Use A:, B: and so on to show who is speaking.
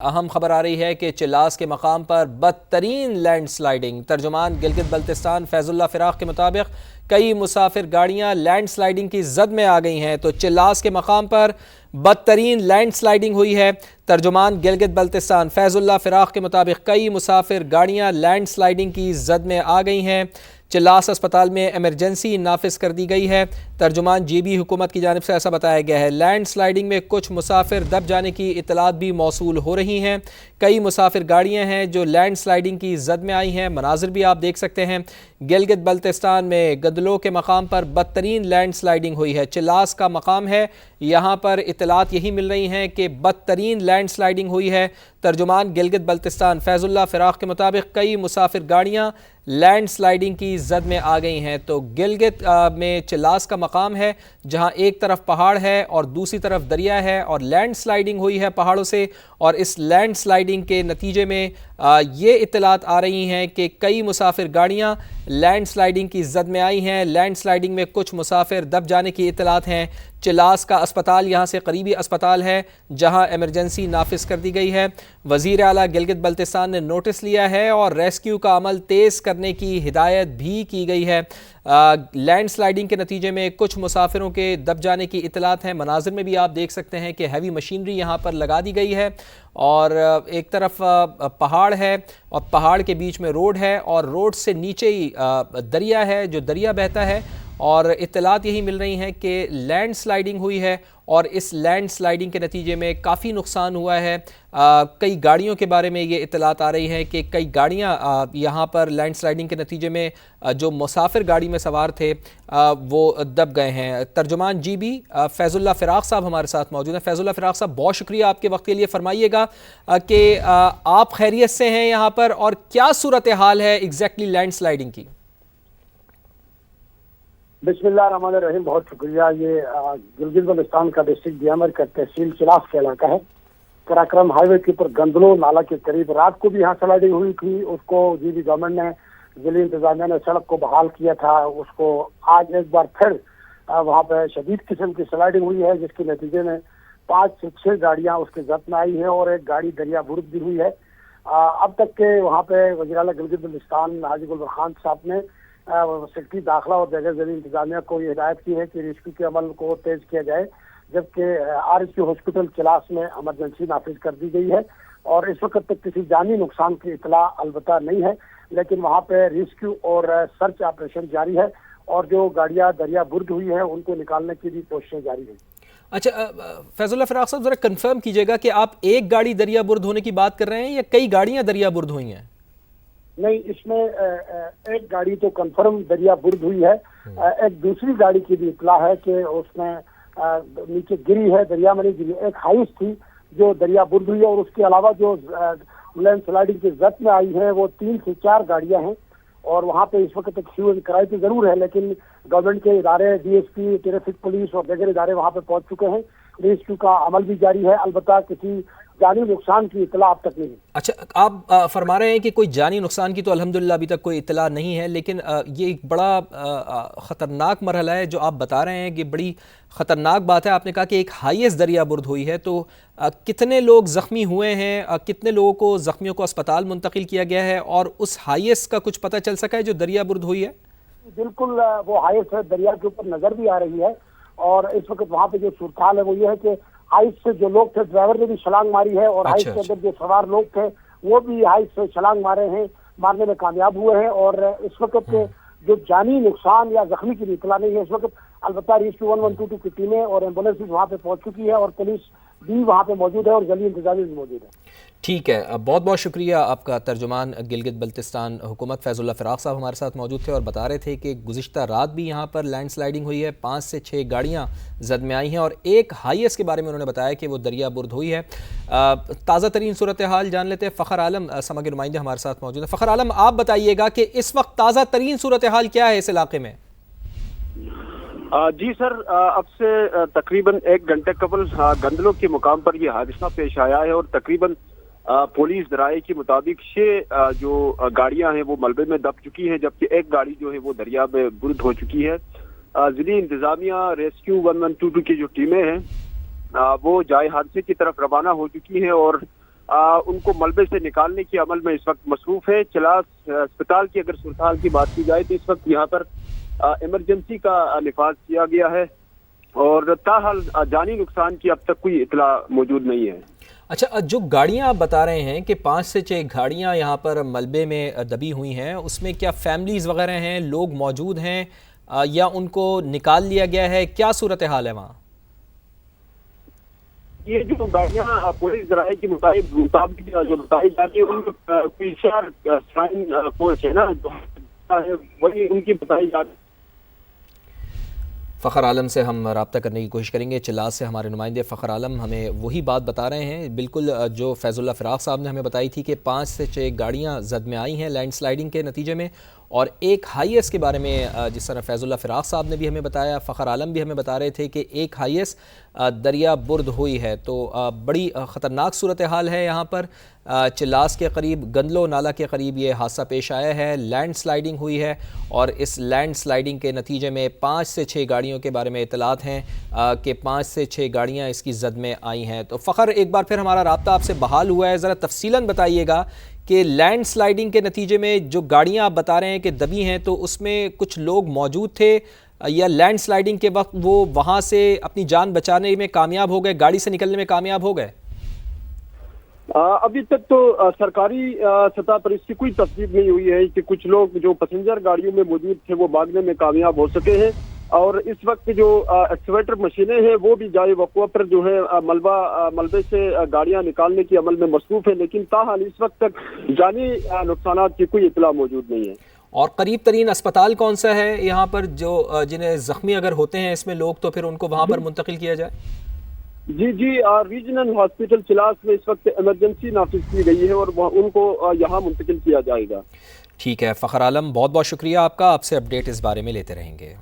A: اہم خبر آ رہی ہے کہ چلاس کے مقام پر بدترین لینڈ سلائیڈنگ۔ ترجمان گلگت بلتستان فیض اللہ فراق کے مطابق کئی مسافر گاڑیاں لینڈ سلائیڈنگ کی زد میں آ گئی ہیں، تو چلاس کے مقام پر بدترین لینڈ سلائیڈنگ ہوئی ہے۔ ترجمان گلگت بلتستان فیض اللہ فراق کے مطابق کئی مسافر گاڑیاں لینڈ سلائیڈنگ کی زد میں آ گئی ہیں۔ چلاس اسپتال میں ایمرجنسی نافذ کر دی گئی ہے۔ ترجمان جی بی حکومت کی جانب سے ایسا بتایا گیا ہے۔ لینڈ سلائیڈنگ میں کچھ مسافر دب جانے کی اطلاعات بھی موصول ہو رہی ہیں۔ کئی مسافر گاڑیاں ہیں جو لینڈ سلائیڈنگ کی زد میں آئی ہیں، مناظر بھی آپ دیکھ سکتے ہیں۔ گلگت بلتستان میں گدلو کے مقام پر بدترین لینڈ سلائیڈنگ ہوئی ہے۔ چلاس کا مقام ہے، یہاں پر اطلاعات یہی مل رہی ہیں کہ بدترین لینڈ سلائیڈنگ ہوئی ہے۔ ترجمان گلگت بلتستان فیض اللہ فراق کے مطابق کئی مسافر گاڑیاں لینڈ سلائیڈنگ کی زد میں آ گئی ہیں۔ تو گلگت میں چلاس کا مقام ہے جہاں ایک طرف پہاڑ ہے اور دوسری طرف دریا ہے، اور لینڈ سلائیڈنگ ہوئی ہے پہاڑوں سے، اور اس لینڈ سلائیڈنگ کے نتیجے میں یہ اطلاعات آ رہی ہیں کہ کئی مسافر گاڑیاں لینڈ سلائیڈنگ کی زد میں آئی ہیں۔ لینڈ سلائیڈنگ میں کچھ مسافر دب جانے کی اطلاعات ہیں۔ چلاس کا اسپتال یہاں سے قریبی اسپتال ہے جہاں ایمرجنسی نافذ کر دی گئی ہے۔ وزیر اعلیٰ گلگت بلتستان نے نوٹس لیا ہے اور ریسکیو کا عمل تیز کرنے کی ہدایت بھی کی گئی ہے۔ لینڈ سلائیڈنگ کے نتیجے میں کچھ مسافروں کے دب جانے کی اطلاعات ہیں۔ مناظر میں بھی آپ دیکھ سکتے ہیں کہ ہیوی مشینری یہاں پر لگا دی گئی ہے، اور ایک طرف پہاڑ ہے اور پہاڑ کے بیچ میں روڈ ہے، اور روڈ سے نیچے ہی دریا ہے جو دریا بہتا ہے، اور اطلاعات یہی مل رہی ہیں کہ لینڈ سلائیڈنگ ہوئی ہے، اور اس لینڈ سلائیڈنگ کے نتیجے میں کافی نقصان ہوا ہے۔ کئی گاڑیوں کے بارے میں یہ اطلاعات آ رہی ہیں کہ کئی گاڑیاں یہاں پر لینڈ سلائیڈنگ کے نتیجے میں جو مسافر گاڑی میں سوار تھے وہ دب گئے ہیں۔ ترجمان جی بی فیض اللہ فراق صاحب ہمارے ساتھ موجود ہیں۔ فیض اللہ فراق صاحب، بہت شکریہ آپ کے وقت کے لیے۔ فرمائیے گا کہ آپ خیریت سے ہیں یہاں پر، اور کیا صورتحال ہے ایگزیکٹلی لینڈ سلائیڈنگ کی؟
B: بسم اللہ الرحمن الرحیم، بہت شکریہ۔ یہ گلگت بلتستان کا ڈسٹرکٹ دیامر کا تحصیل چلاس کا علاقہ ہے۔ کراکرم ہائی وے کے اوپر گندلو نالا کے قریب رات کو بھی یہاں سلائیڈنگ ہوئی تھی۔ اس کو جی بی گورنمنٹ نے، ضلعی انتظامیہ نے سڑک کو بحال کیا تھا۔ اس کو آج ایک بار پھر وہاں پہ شدید قسم کی سلائیڈنگ ہوئی ہے، جس کے نتیجے میں 5 سے 6 گاڑیاں اس کے ضبط میں آئی ہیں، اور ایک گاڑی دریا برد بھی ہوئی ہے۔ اب تک کے وہاں پہ وزیر اعلیٰ گلگت بلتستان حاجی گل برخان صاحب نے سیکٹری داخلہ اور دیگر ضلعی انتظامیہ کو یہ ہدایت کی ہے کہ ریسکیو کے عمل کو تیز کیا جائے، جبکہ R S Q hospital Chilas میں ایمرجنسی نافذ کر دی گئی ہے، اور اس وقت تک کسی جانی نقصان کی اطلاع البتہ نہیں ہے، لیکن وہاں پہ ریسکیو اور سرچ آپریشن جاری ہے، اور جو گاڑیاں دریا برد ہوئی ہیں ان کو نکالنے کی بھی کوششیں جاری ہیں۔
A: اچھا فیض اللہ فراق صاحب، ذرا کنفرم کیجئے گا کہ آپ ایک گاڑی دریا برد ہونے کی بات کر رہے ہیں یا کئی گاڑیاں دریا برد ہوئی ہیں؟
B: نہیں، اس میں ایک گاڑی تو کنفرم دریا برد ہوئی ہے۔ ایک دوسری گاڑی کی بھی اطلاع ہے کہ اس میں نیچے گری ہے، دریا میں نہیں گری۔ ایک ہائیس تھی جو دریا برد ہوئی ہے، اور اس کے علاوہ جو لینڈ سلائیڈنگ کی زد میں آئی ہیں وہ 3 سے 4 گاڑیاں ہیں، اور وہاں پہ اس وقت ایک ہیو اینڈ کرائی تو ضرور ہے، لیکن گورنمنٹ کے ادارے، D S P, traffic police اور دیگر ادارے وہاں پہ پہنچ چکے ہیں۔ ریسکیو کا عمل بھی جاری ہے، البتہ کسی جانی نقصان کی اطلاع اب تک نہیں ہے۔
A: اچھا، آپ فرما رہے ہیں کہ کوئی جانی نقصان کی تو الحمدللہ ابھی تک کوئی اطلاع نہیں ہے، لیکن یہ ایک بڑا خطرناک مرحلہ ہے جو آپ بتا رہے ہیں، کہ بڑی خطرناک بات ہے۔ آپ نے کہا کہ ایک ہائیسٹ دریا برد ہوئی ہے، تو کتنے لوگ زخمی ہوئے ہیں، کتنے لوگوں کو زخمیوں کو اسپتال منتقل کیا گیا ہے، اور اس ہائیسٹ کا کچھ پتہ چل سکا ہے جو دریا برد ہوئی ہے؟
B: بالکل، وہ ہائیسٹ دریا کے اوپر نظر بھی آ رہی ہے، اور اس وقت وہاں پہ جو صورتحال ہے وہ یہ ہے کہ ہائیس سے جو لوگ تھے، ڈرائیور نے بھی چھلانگ ماری ہے، اور ہائیس کے اندر جو سوار لوگ تھے وہ بھی ہائیس سے چھلانگ مارنے میں کامیاب ہوئے ہیں، اور اس وقت جو جانی نقصان یا زخمی کی اطلاع نہیں ہے اس وقت۔ البتہ ریسکیو 1122 کی ٹیمیں اور ایمبولینس وہاں پہ پہنچ چکی ہے، اور پولیس بھی وہاں پہ موجود ہے، اور ضلعی انتظامیہ بھی موجود ہے۔
A: ٹھیک ہے، بہت بہت شکریہ آپ کا۔ ترجمان گلگت بلتستان حکومت فیض اللہ فراق صاحب ہمارے ساتھ موجود تھے، اور بتا رہے تھے کہ گزشتہ رات بھی یہاں پر لینڈ سلائیڈنگ ہوئی ہے، 5 سے 6 گاڑیاں زد میں آئی ہیں، اور ایک ہائیسٹ کے بارے میں انہوں نے بتایا کہ وہ دریا برد ہوئی ہے۔ تازہ ترین صورتحال جان لیتے ہیں۔ فخر عالم سما کے نمائندے ہمارے ساتھ موجود ہیں۔ فخر عالم، آپ بتائیے گا کہ اس وقت تازہ ترین صورتحال کیا ہے اس علاقے میں؟
C: جی سر، اب سے تقریباً 1 گھنٹے قبل گندلو کے مقام پر یہ حادثہ پیش آیا ہے، اور تقریباً پولیس ذرائع کے مطابق 6 جو گاڑیاں ہیں وہ ملبے میں دب چکی ہیں، جبکہ ایک گاڑی جو ہے وہ دریا میں برد ہو چکی ہے۔ ضلعی انتظامیہ، ریسکیو 1122 کی جو ٹیمیں ہیں وہ جائے حادثے کی طرف روانہ ہو چکی ہیں، اور ان کو ملبے سے نکالنے کے عمل میں اس وقت مصروف ہے۔ چلاس اسپتال کی اگر صورتحال کی بات کی جائے تو اس وقت یہاں پر ایمرجنسی کا نفاذ کیا گیا ہے اور تاحال جانی نقصان کی اب تک کوئی اطلاع موجود نہیں ہے۔
A: اچھا، جو گاڑیاں آپ بتا رہے ہیں کہ 5 سے 6 گاڑیاں یہاں پر ملبے میں دبی ہوئی ہیں، اس میں کیا فیملیز وغیرہ ہیں، لوگ موجود ہیں یا ان کو نکال لیا گیا ہے؟ کیا صورتحال ہے وہاں؟
C: یہ جو گاڑیاں پولیس ذرائع کے مطابق جو بتائی جاتی ہے ان میں کوئی 4 سائن فورس ہے نا جو وہی ان کی بتائی جاتی ہے۔
A: فخر عالم سے ہم رابطہ کرنے کی کوشش کریں گے۔ چلاس سے ہمارے نمائندے فخر عالم ہمیں وہی بات بتا رہے ہیں بالکل جو فیض اللہ فراق صاحب نے ہمیں بتائی تھی کہ 5 سے 6 گاڑیاں زد میں آئی ہیں لینڈ سلائیڈنگ کے نتیجے میں، اور ایک ہائی ایس کے بارے میں جس طرح فیض اللہ فراق صاحب نے بھی ہمیں بتایا، فخر عالم بھی ہمیں بتا رہے تھے کہ ایک ہائی ایس دریا برد ہوئی ہے۔ تو بڑی خطرناک صورتحال ہے یہاں پر۔ چلاس کے قریب گندلو نالہ کے قریب یہ حادثہ پیش آیا ہے، لینڈ سلائیڈنگ ہوئی ہے اور اس لینڈ سلائیڈنگ کے نتیجے میں 5 سے 6 گاڑیوں کے بارے میں اطلاعات ہیں کہ 5 سے 6 گاڑیاں اس کی زد میں آئی ہیں۔ تو فخر، ایک بار پھر ہمارا رابطہ آپ سے بحال ہوا ہے، ذرا تفصیلاً بتائیے گا کہ لینڈ سلائیڈنگ کے نتیجے میں جو گاڑیاں آپ بتا رہے ہیں کہ دبی ہیں تو اس میں کچھ لوگ موجود تھے یا لینڈ سلائیڈنگ کے وقت وہ وہاں سے اپنی جان بچانے میں کامیاب ہو گئے، گاڑی سے نکلنے میں کامیاب ہو گئے؟
C: ابھی تک تو سرکاری سطح پر اس کی کوئی تصدیق نہیں ہوئی ہے کہ کچھ لوگ جو پیسنجر گاڑیوں میں موجود تھے وہ بھاگنے میں کامیاب ہو سکے ہیں، اور اس وقت جو ایکسکیویٹر مشینیں ہیں وہ بھی جائے وقوع پر جو ہے ملبے سے گاڑیاں نکالنے کے عمل میں مصروف ہے، لیکن تاحال اس وقت تک جانی نقصانات کی کوئی اطلاع موجود نہیں ہے۔
A: اور قریب ترین اسپتال کون سا ہے یہاں پر جو جنہیں زخمی اگر ہوتے ہیں اس میں لوگ تو پھر ان کو وہاں پر منتقل کیا جائے؟
C: جی ریجنل ہاسپٹل چلاس میں اس وقت ایمرجنسی نافذ کی گئی ہے اور ان کو یہاں منتقل کیا جائے گا۔
A: ٹھیک ہے فخر عالم، بہت بہت شکریہ آپ کا، آپ سے اپڈیٹ اس بارے میں لیتے رہیں گے۔